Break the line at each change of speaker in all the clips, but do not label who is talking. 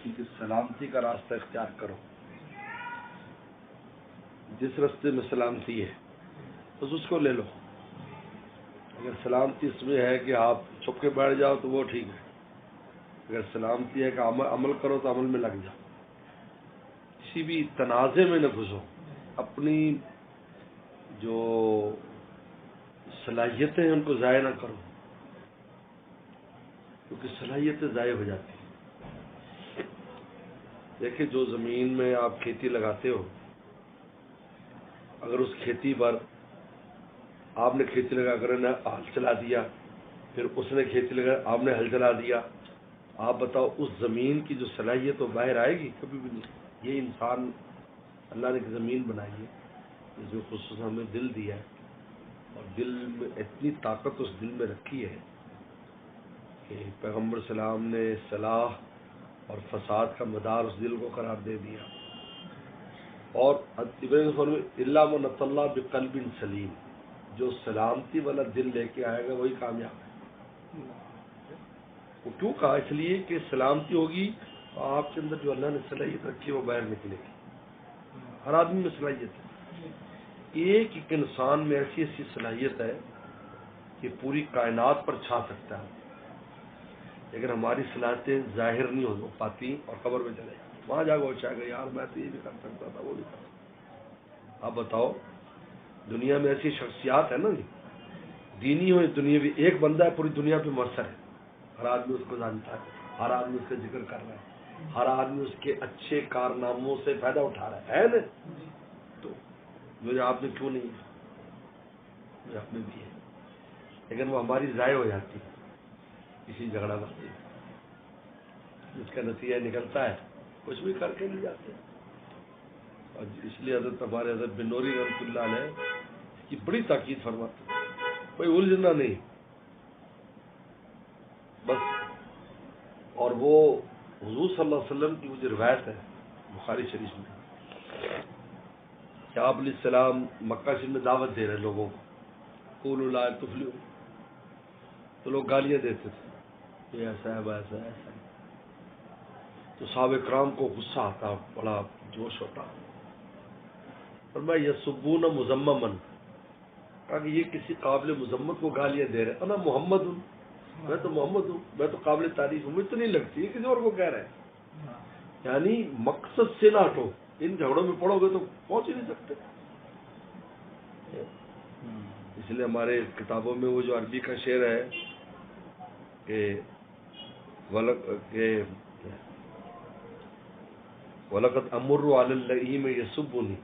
کہ سلامتی کا راستہ اختیار کرو. جس راستے میں سلامتی ہے بس اس کو لے لو. اگر سلامتی اس میں ہے کہ آپ چھپ کے بیٹھ جاؤ تو وہ ٹھیک ہے. اگر سلامتی ہے کہ عمل کرو تو عمل میں لگ جاؤ. کسی بھی تنازع میں نہ گھسو. اپنی جو صلاحیتیں ہیں ان کو ضائع نہ کرو، کیونکہ صلاحیتیں ضائع ہو جاتی ہیں. دیکھیں جو زمین میں آپ کھیتی لگاتے ہو، اگر اس کھیتی پر آپ نے کھیتی لگا کر ہل چلا دیا، پھر اس نے کھیتی لگا آپ نے ہل چلا دیا، آپ بتاؤ اس زمین کی جو صلاحیت وہ باہر آئے گی؟ کبھی بھی نہیں. یہ انسان اللہ نے زمین بنائی ہے، اس میں خصوصاً ہمیں دل دیا ہے، اور دل میں اتنی طاقت اس دل میں رکھی ہے کہ پیغمبر سلام نے صلاح اور فساد کا مدار اس دل کو قرار دے دیا. اور اللہ من اتی اللہ بقلب سلیم، جو سلامتی والا دل لے کے آئے گا وہی کامیاب ہے. وہ کیوں کہا؟ اس لیے کہ سلامتی ہوگی تو آپ کے اندر جو اللہ نے صلاحیت رکھی ہے وہ باہر نکلے گی. ہر آدمی میں صلاحیت ہے. ایک ایک انسان میں ایسی ایسی صلاحیت ہے کہ پوری کائنات پر چھا سکتا ہے، لیکن ہماری صلاحیتیں ظاہر نہیں ہو پاتی اور قبر میں چلے جاتے. وہاں جا کے وہ چاہے گا یار میں تو یہ بھی کر سکتا تھا، وہ بھی کر سکتا. آپ بتاؤ، دنیا میں ایسی شخصیات ہے نا جی، دینی ہو دنیا بھی، ایک بندہ ہے پوری دنیا پہ مؤثر ہے. ہر آدمی اس کو جانتا ہے، ہر آدمی اس کا ذکر کر رہا ہے، ہر آدمی اس کے اچھے کارناموں سے فائدہ اٹھا رہا ہے نا. تو مجھے آپ میں کیوں نہیں ہے؟ مجھے آپ میں بھی ہے، لیکن وہ ہماری ضائع ہو جاتی ہے کسی جھگڑا بازی میں. جس کا نتیجہ نکلتا ہے کچھ بھی کر کے نہیں جاتے. اور اس لیے حضرت ہمارے حضرت بن نوری رحمۃ اللہ علیہ کی بڑی تاکید فرماتے ہیں، کوئی الجھنا نہیں بس. اور وہ حضور صلی اللہ علیہ وسلم کی وہ جو روایت ہے بخاری شریف میں کہ آپ علیہ السلام مکہ شریف میں دعوت دے رہے لوگوں کو، قولوا لا تفلحوا، تو لوگ گالیاں دیتے تھے یہ ایسا ہے ایسا ہے ایسا ہے. تو صحابہ کرام کو غصہ آتا، بڑا جوش ہوتا. فرمایا یسبون مذمما، کہا کہ یہ کسی قابل مذمت کو گالیاں دے رہے. انا محمد ہوں، میں تو محمد ہوں، میں تو قابل تعریف ہوں، مجھے تو نہیں لگتی کسی اور کو کہہ رہے ہیں. یعنی مقصد سے نہ ہٹو، ان جھگڑوں میں پڑو گے تو پہنچ ہی نہیں سکتے. اس لیے ہمارے کتابوں میں وہ جو عربی کا شعر ہے کہ وَلَقَدْ أَمُرُّ عَلَى اللَّئِيمِ يَسُبُّنِي،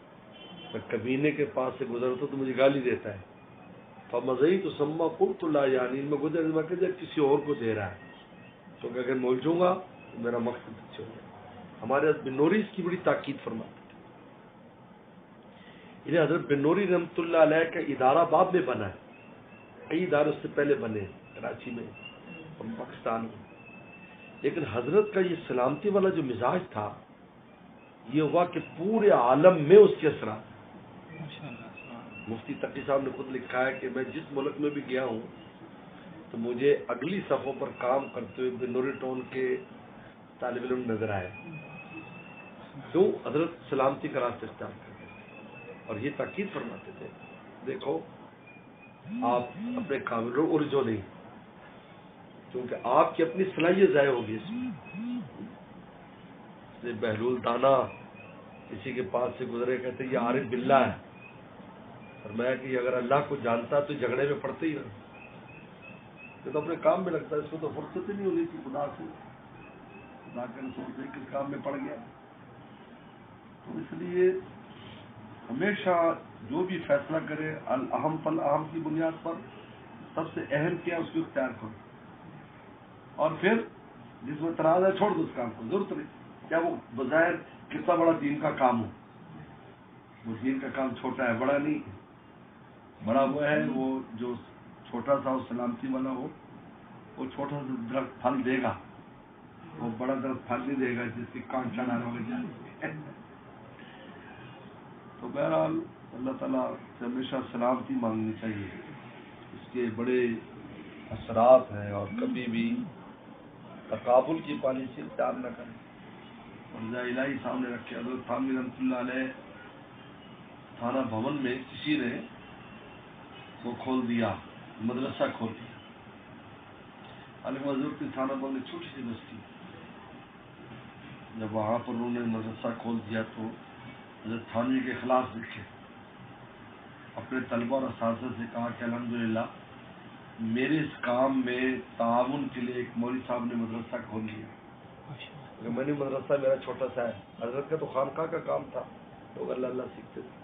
میں کمینے کے پاس سے گزرتا تو مجھے گالی دیتا ہے. فَمَضَيْتُ ثُمَّ قُلْتُ لَا يَعْنِي، میں گزر میں کہ کسی اور کو دے رہا ہے، کیونکہ اگر میں الجھوں گا تو میرا مقصد اچھا ہو جائے. ہمارے حضرت بن نوری اس کی بڑی تاکید فرماتے تھے. انہیں حضرت بن نوری رحمۃ اللہ علیہ کا ادارہ باب میں بنا ہے، کئی ادارے اس سے پہلے بنے کراچی میں اور پاکستان میں. لیکن حضرت کا یہ سلامتی والا جو مزاج تھا یہ ہوا کہ پورے عالم میں اس کے اثرات. مفتی تقی صاحب نے خود لکھا ہے کہ میں جس ملک میں بھی گیا ہوں تو مجھے اگلی صفوں پر کام کرتے ہوئے بن نوری ٹون کے طالب علم نظر آئے. کیوں؟ حضرت سلامتی کا راستہ اختیار کرتے تھے اور یہ تاکید فرماتے تھے دیکھو آپ اپنے کامل ارجو نہیں، کیونکہ آپ کی اپنی صلاحیت ضائع ہوگی اس میں. بہلول دانا کسی کے پاس سے گزرے کہتے یہ عارف باللہ ہے، فرمایا کہ اگر اللہ کو جانتا تو جھگڑے میں پڑتے ہی نہ. یہ تو اپنے کام میں لگتا ہے، اس کو تو فرصت ہی نہیں ہونی تھی خدا سے. خدا کے رسول سے کس کام میں پڑ گیا. تو اس لیے ہمیشہ جو بھی فیصلہ کرے الاہم فالاہم کی بنیاد پر سب سے اہم کیا اس کو اختیار کرو، اور پھر جس میں تنازع ہے چھوڑ دو اس کام کو. ضرورت نہیں کیا وہ بظاہر کتنا بڑا دین کا کام ہو، وہ دین کا کام چھوٹا ہے بڑا نہیں. بڑا وہ ہے وہ جو چھوٹا سا ہو سلامتی والا ہو، وہ چھوٹا سا درخت پھل دے گا، وہ بڑا درخت پھل نہیں دے گا جس کی کان چڑھانا ہو جائے. تو بہرحال اللہ تعالیٰ سے ہمیشہ سلامتی مانگنی چاہیے، اس کے بڑے اثرات ہیں. اور کبھی بھی تقابل کی پالیسی اختیار نہ کریں. رضا الہی سامنے رکھے. حضرت تھانوی رحمۃ اللہ علیہ تھانہ بھون میں کسی نے وہ کھول دیا, مدرسہ کھول دیا. حالانکہ حضرت کی تھانہ بھون میں چھوٹی سی بستی, جب وہاں پر انہوں نے مدرسہ کھول دیا تو حضرت تھانوی کے خلاف لکھے, اپنے طلبہ اور اساتذہ سے کہا کہ الحمدللہ میرے اس کام میں تعاون کے لیے ایک مولوی صاحب نے مدرسہ کھول دیا. میں نے مدرسہ میرا چھوٹا سا ہے, حضرت کا تو خانقاہ کا کام تھا, لوگ اللہ اللہ سیکھتے تھے.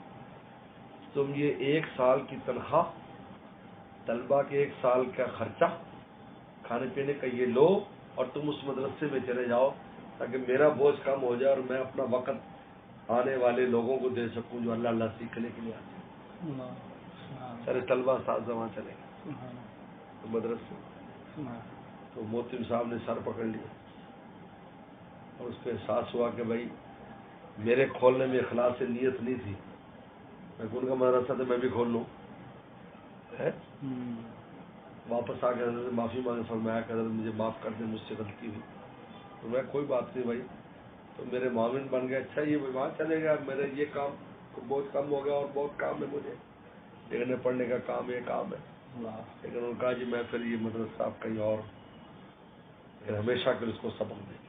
تم یہ 1 سال کی تنخواہ, طلبہ کے 1 سال کا خرچہ, کھانے پینے کا یہ لو, اور تم اس مدرسے میں چلے جاؤ تاکہ میرا بوجھ کم ہو جائے اور میں اپنا وقت آنے والے لوگوں کو دے سکوں جو اللہ اللہ سیکھنے کے لیے آتے ہیں. سارے طلبہ اساتذہ وہاں چلے گئے تو مدرسے, تو محتم صاحب نے سر پکڑ لیا اور اس کو احساس ہوا کہ بھائی میرے کھولنے میں اخلاص سے نیت نہیں تھی, میں ان کا مدرسہ تو میں بھی کھول لوں. واپس آ کے حضرت معافی مانگے, فرمایا کہ حضرت مجھے معاف کر دیں, مجھ سے غلطی ہوئی. تو میں کوئی بات نہیں بھائی, تو میرے معاون بن گئے. اچھا یہ وہاں چلے گیا, میرے یہ کام بہت کم ہو گیا اور بہت کام ہے مجھے, لکھنے پڑھنے کا کام یہ کام ہے. لیکن انہوں نے کہا جی میں پھر یہ مدرسہ آپ کہیں اور, لیکن ہمیشہ کے اس کو سبق دیں.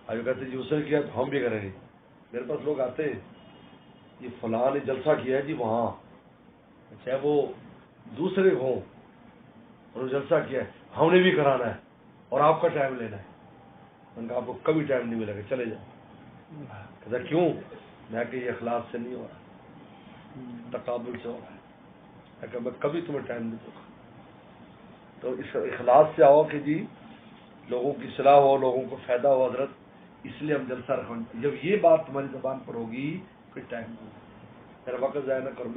آج کہتے جی اس نے کیا تو ہم بھی کریں گے. میرے پاس لوگ آتے ہیں, یہ فلاں نے جلسہ کیا ہے جی وہاں, چاہے وہ دوسرے ہوں, انہوں نے جلسہ کیا ہے, ہم نے بھی کرانا ہے اور آپ کا ٹائم لینا ہے. ان کا آپ کو کبھی ٹائم نہیں ملے گا, چلے جاؤ. کہتا کیوں؟ میں کہ یہ اخلاص سے نہیں ہو رہا, تقابل سے ہو رہا ہے. کہ میں کبھی تمہیں ٹائم نہیں دوں گا. تو اس اخلاص سے آؤ کہ جی لوگوں کی اصلاح ہو, لوگوں کو فائدہ ہو. حضرت اس لیے ہم جلسہ رکھیں. جب یہ بات تمہاری زبان پر ہوگی پھر ٹائم دوں گا. میرا وقت ضائع نہ کرو.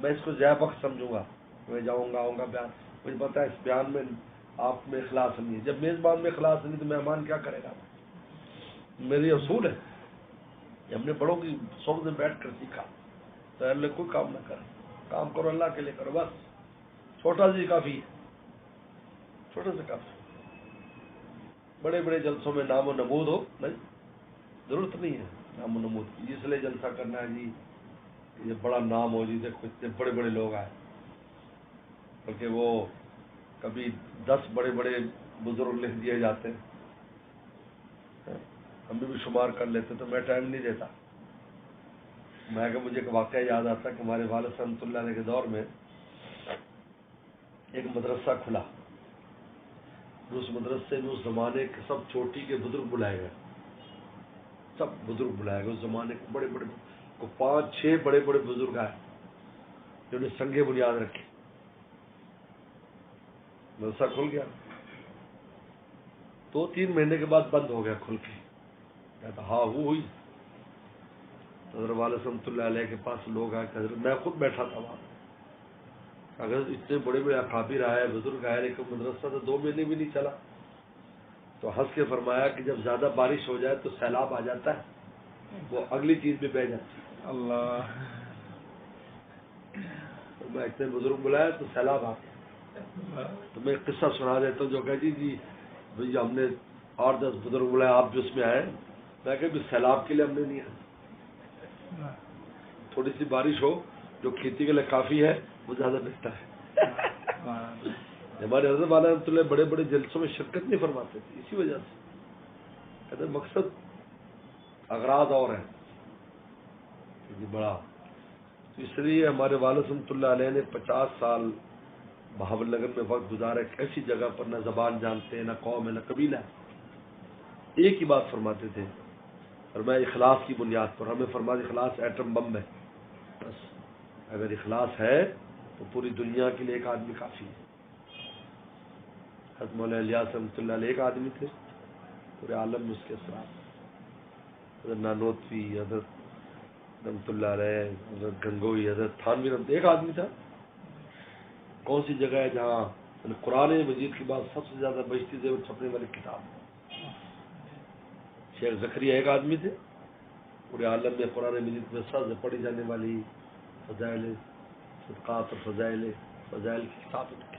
میں اس کو ضائع وقت سمجھوں گا. میں جاؤں گا, آؤں گا بیان, مجھے پتا ہے اس بیان میں آپ میں اخلاص نہیں ہے. جب میزبان میں اخلاص نہیں تو مہمان کیا کرے گا؟ میری اصول ہے, ہم نے بڑوں کی صحبت میں بیٹھ کر سیکھا. تو اللہ کوئی کام نہ کرے, کام کرو اللہ کے لیے کرو, بس چھوٹا سی کافی ہے, چھوٹا سا کافی. بڑے بڑے جلسوں میں نام و نمود ہو نہیں, ضرورت نہیں ہے نام و نمود کی. اس لیے جلسہ کرنا ہے جی یہ بڑا نام ہو, جی دیکھو اتنے بڑے بڑے لوگ آئے, بلکہ وہ کبھی 10 بڑے بڑے بزرگ لکھ دیے جاتے ہیں, ہم بھی شمار کر لیتے, تو میں ٹائم نہیں دیتا. میں کہ مجھے ایک واقعہ یاد آتا کہ ہمارے والد رحمۃ اللہ علیہ کے دور میں ایک مدرسہ کھلا. اس مدرسے میں اس زمانے کے سب چوٹی کے بزرگ بلائے گئے, سب بزرگ بلائے گئے. اس زمانے کے بڑے بڑے 5-6 بڑے بڑے بزرگ آئے جنہوں نے سنگ بنیاد رکھی. مدرسہ کھل گیا, 2-3 مہینے کے بعد بند ہو گیا کھل کے. کہتا ہاں وہ ہوئی. حضرت والد رحمۃ اللہ علیہ کے پاس لوگ آئے کہ حضرت, میں خود بیٹھا تھا وہاں, اگر اتنے بڑے بڑے اکابر آئے, بزرگ آئے, لیکن مدرسہ تو 2 مہینے بھی نہیں چلا. تو ہنس کے فرمایا کہ جب زیادہ بارش ہو جائے تو سیلاب آ جاتا ہے, وہ اگلی چیز میں بہ جاتی ہے. اللہ, تو میں اتنے بزرگ بلایا تو سیلاب آ گیا. تو میں ایک قصہ سنا دیتا ہوں جو کہ جی بھائی ہم نے 8-10 بزرگ بلائے, آپ بھی اس میں آئے. میں کہ سیلاب کے لیے ہم نے نہیں آیا, تھوڑی سی بارش ہو جو کھیتی کے لیے کافی ہے وہ زیادہ بہتر ہے. ہمارے حضرت والا رحمۃ اللہ بڑے بڑے جلسوں میں شرکت نہیں فرماتے تھے اسی وجہ سے. کہتے مقصد اغراض اور ہیں بڑا. تو اس لیے ہمارے والد رحمۃ اللہ علیہ نے 50 سال بہاول نگر میں وقت گزارا, ایک ایسی جگہ پر نہ زبان جانتے ہیں, نہ قوم ہے, نہ قبیلہ ہے. ایک ہی بات فرماتے تھے, اور میں اخلاص کی بنیاد پر. ہمیں فرمایا اخلاص ایٹم بم ہے, بس اگر اخلاص ہے تو پوری دنیا کے لیے ایک آدمی کافی ہے. حضرت مولانا الیاس رحمۃ اللہ علیہ ایک آدمی تھے, پورے عالم میں اس کے اثرات. حضرت نانوتوی, حضرت رحمۃ اللہ علیہ, حضرت گنگوئی, حضرت تھانوی رحمۃ, ایک آدمی تھا. کون سی جگہ ہے جہاں قرآن مجید کے بعد سب سے زیادہ بجتی زیور چھپنے والی کتاب؟ شیخ زکریا ایک آدمی تھے, پورے عالم میں قرآن مجید میں سب سے پڑھی جانے والی فضائل صدقات اور فضائل کی کتاب لکھی.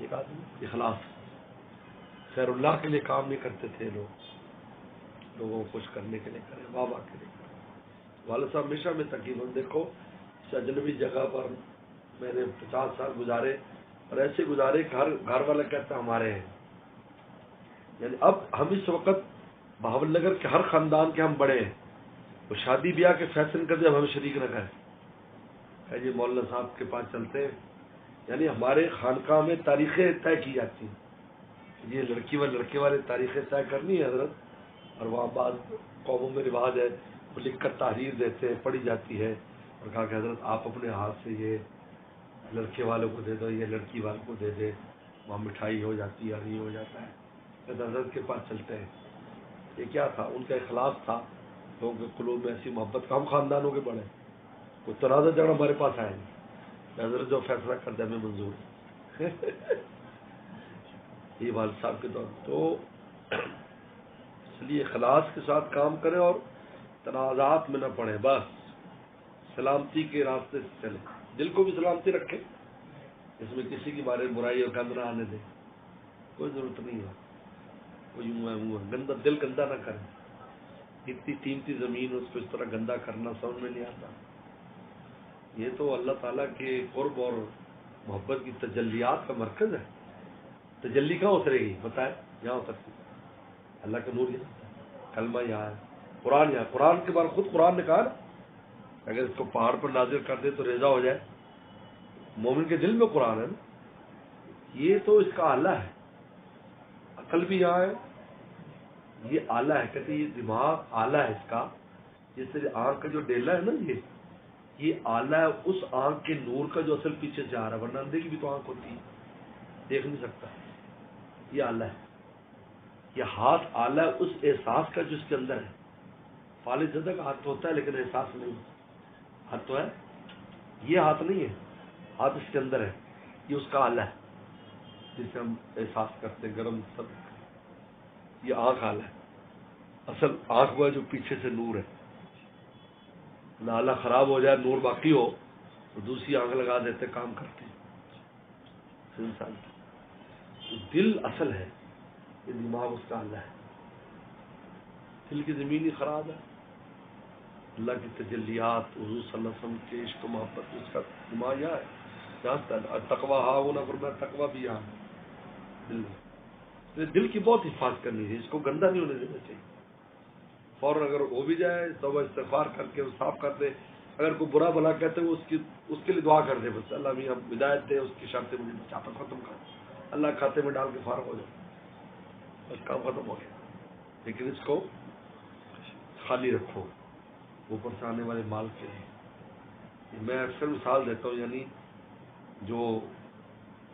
ایک آدمی. اخلاص, خیر اللہ کے لیے کام نہیں کرتے تھے لوگ, لوگوں کو خوش کرنے کے لیے کریں, واہ واہ کے لیے کریں. والد صاحب ہمیشہ میں تقریباً دیکھو اس اجنبی جگہ پر میں نے 50 سال گزارے, اور ایسے گزارے کہ ہر گھر والا کہتا ہمارے ہیں. یعنی اب ہم اس وقت بہاول نگر کے ہر خاندان کے ہم بڑے ہیں, وہ شادی بیاہ کے فیصلے کر دے اب ہمیں شریک نہ کریں, کہ جی مولانا صاحب کے پاس چلتے ہیں. یعنی ہمارے خانقاہ میں تاریخیں طے کی جاتی ہیں, یہ لڑکی والے لڑکے والے تاریخیں طے کرنی ہے حضرت, اور وہاں بعض قوموں میں رواج ہے وہ لکھ کر تحریر دیتے ہیں, پڑھی جاتی ہے, اور کہا کہ حضرت آپ اپنے ہاتھ سے یہ لڑکے والوں کو دے دو, یہ لڑکی والوں کو دے دے, وہاں مٹھائی ہو جاتی ہے اور یہ ہو جاتا ہے. حضرت کے پاس چلتے ہیں. یہ کیا تھا, ان کا اخلاص تھا, لوگوں کے قلوب میں ایسی محبت کا. ہم خاندانوں کے بڑے, کوئی تنازع جگہ ہمارے پاس آئے نہیں, حضرت جو فیصلہ کر دے ہمیں منظور ہے. یہ والد صاحب کے دور. تو اس لیے اخلاص کے ساتھ کام کریں اور تنازعات میں نہ پڑیں, بس سلامتی کے راستے سے چلیں. دل کو بھی سلامتی رکھیں, اس میں کسی کے بارے میں برائی اور گند نہ آنے دیں, کوئی ضرورت نہیں ہے. کوئی یوں ہے گندا دل گندا نہ کریں. اتنی قیمتی زمین اس کو اس طرح گندا کرنا سمجھ میں نہیں آتا. یہ تو اللہ تعالیٰ کے قرب اور محبت کی تجلیات کا مرکز ہے. تجلی کہاں اترے گی بتائے؟ یہاں اترتی اللہ کا نور یہاں, کلمہ یہاں ہے, قرآن یہاں. قرآن کے بارے خود قرآن نے کہا اگر اس کو پہاڑ پر نازل کر دے تو ریزہ ہو جائے. مومن کے دل میں قرآن ہے نا, یہ تو اس کا آلہ ہے. عقل بھی یہاں ہے, یہ آلہ ہے. کہتے یہ دماغ آلہ ہے اس کا, جیسے آنکھ کا جو ڈیلا ہے نا, یہ آلہ ہے اس آنکھ کے نور کا جو اصل پیچھے سے آ رہا ہے, ورنہ اندھے کی بھی تو آنکھ ہوتی ہے, دیکھ نہیں سکتا. یہ آلہ ہے. یہ ہاتھ آلہ ہے اس احساس کا جو اس کے اندر ہے. فالج زدہ کا ہاتھ ہوتا ہے لیکن احساس نہیں. ہاتھ تو ہے, یہ ہاتھ نہیں ہے, ہاتھ اس کے اندر ہے. یہ اس کا آلہ ہے جس سے ہم احساس کرتے ہیں گرم سرد. یہ آنکھ آلہ ہے, اصل آنکھ وہ ہے جو پیچھے سے نور ہے. نہ آلہ خراب ہو جائے نور باقی ہو تو دوسری آنکھ لگا دیتے کام کرتے انسان کی. دل اصل ہے, یہ دماغ اس کا آلہ ہے. دل کی زمین ہی خراب ہے. اللہ کی تجلیات حضور صلی اللہ علیہ وسلم کے عشق و محبت اس کا دماغ یہاں ہے. تقویٰ ہاں ہونا فرمایا, تقویٰ بھی یہاں ہے. دل کی بہت حفاظت کرنی چاہیے, اس کو گندا نہیں ہونے دینا چاہیے. فوراً اگر ہو بھی جائے توبہ استغفار کر کے صاف کر دے. اگر کوئی برا بھلا کہتے ہیں اس کے لیے دعا کر دے, بس اللہ بھی ہم ہدایت دے, اس کی شرطیں مجھے چاپا ختم کر, اللہ کھاتے میں ڈال کے فارغ ہو جائے, بس کام ختم ہو گیا. لیکن اس کو خالی رکھو اوپر سے آنے والے مال کے لیے. میں اکثر مثال دیتا ہوں, یعنی جو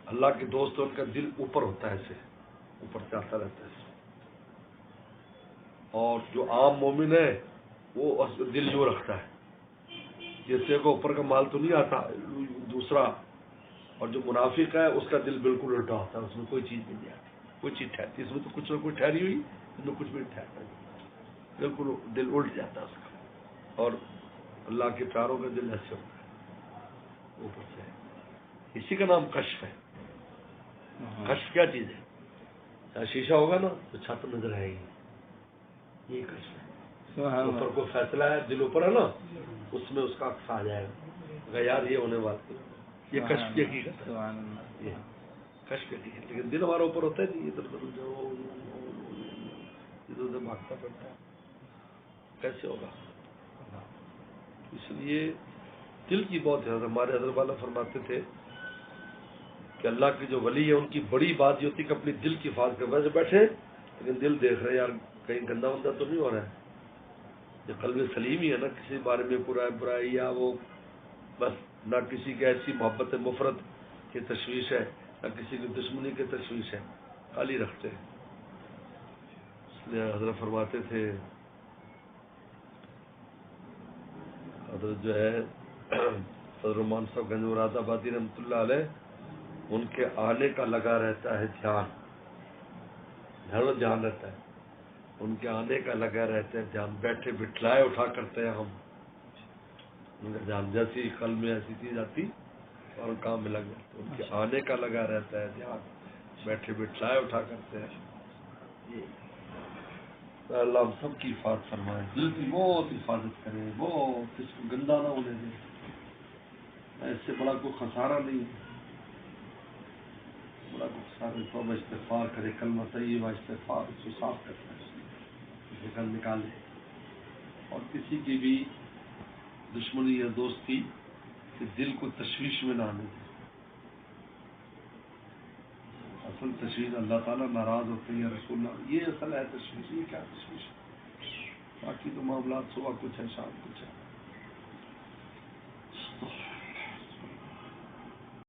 اللہ کے دوست ہیں ان کا دل اوپر ہوتا ہے, ایسے اوپر سے آتا رہتا ہے, اور جو عام مومن ہے وہ دل یوں رکھتا ہے جیسے کو اوپر کا مال تو نہیں آتا دوسرا. اور جو منافق ہے اس کا دل بالکل الٹا ہوتا ہے, اس میں کوئی چیز نہیں آتی, کوئی چیز ٹھہرتی, اس میں تو کچھ نہ کچھ ٹھہری ہوئی, اس میں کچھ بھی نہیں ٹھہرتا, بالکل دل الٹ جاتا ہے اس کا. اور اللہ کے پیاروں کا دل ایسے ہوتا ہے اوپر سے. اسی کا نام کشف ہے. کشف کیا چیز ہے؟ شیشہ ہوگا نا تو چھت نظر آئے گی, یہ کشف ہے. اوپر کو فیصلہ ہے, دل اوپر ہے نا, اس میں اس کا عکس آ جائے گا, یار یہ ہونے والا, یہ کشف کی حقیقت ہے. یہ کشف کی حقیقت. لیکن دل ہمارا اوپر ہوتا ہے نہیں, ادھر ادھر جاؤ ادھر ادھر بھاگتا پڑتا ہے, کیسے ہوگا؟ اس لیے دل کی بہت ہے. ہمارے حضرت والا فرماتے تھے کہ اللہ کے جو ولی ہے ان کی بڑی بات یہ ہوتی کہ اپنی دل کی حفاظت کر. ویسے بیٹھے لیکن دل دیکھ رہے یار کہیں گندا وندہ تو نہیں ہو رہا ہے. یہ قلب سلیم ہی ہے نا, کسی بارے میں برائی یا وہ بس نہ کسی کی ایسی محبت مفرت کی تشویش ہے, نہ کسی کی دشمنی کی تشویش ہے, خالی رکھتے ہیں. اس لیے حضرت فرماتے تھے, حضرت جو ہے حضرت رحمان صاحب گنج مراد آبادی رحمۃ اللہ علیہ, ان کے آنے کا لگا رہتا ہے دھیان, ہر وقت دھیان رہتا ہے, ان کے آنے کا لگا رہتا ہے دھیان. بیٹھے بٹھلائے اٹھا کرتے ہیں ہم, ان کا دھیان جیسی قلب میں ایسی چیز آتی اور کام میں لگ جاتا. ان کے آنے کا لگا رہتا ہے دھیان, بیٹھے بٹھلائے اٹھا کرتے ہیں. اللہ ہم سب کی حفاظت فرمائے، دل کی بہت حفاظت کرے، بہت اس کو گندا نہ ہونے دے، اس سے بڑا کوئی خسارہ نہیں ہے، بڑا کوئی خسارہ نہیں۔ توبہ استغفار کرے، کلمہ طیبہ استغفار اس کو صاف کرتا ہے، اسے کل نکالے، اور کسی کی بھی دشمنی یا دوستی کہ دل کو تشویش میں نہ آنے دے۔ اصل تشویش اللہ تعالیٰ ناراض ہوتے ہیں یا رسول اللہ، یہ اصل ہے تشویش، یہ کیا تشویش؟ باقی تو معاملات صبح کچھ ہے شام کچھ ہے۔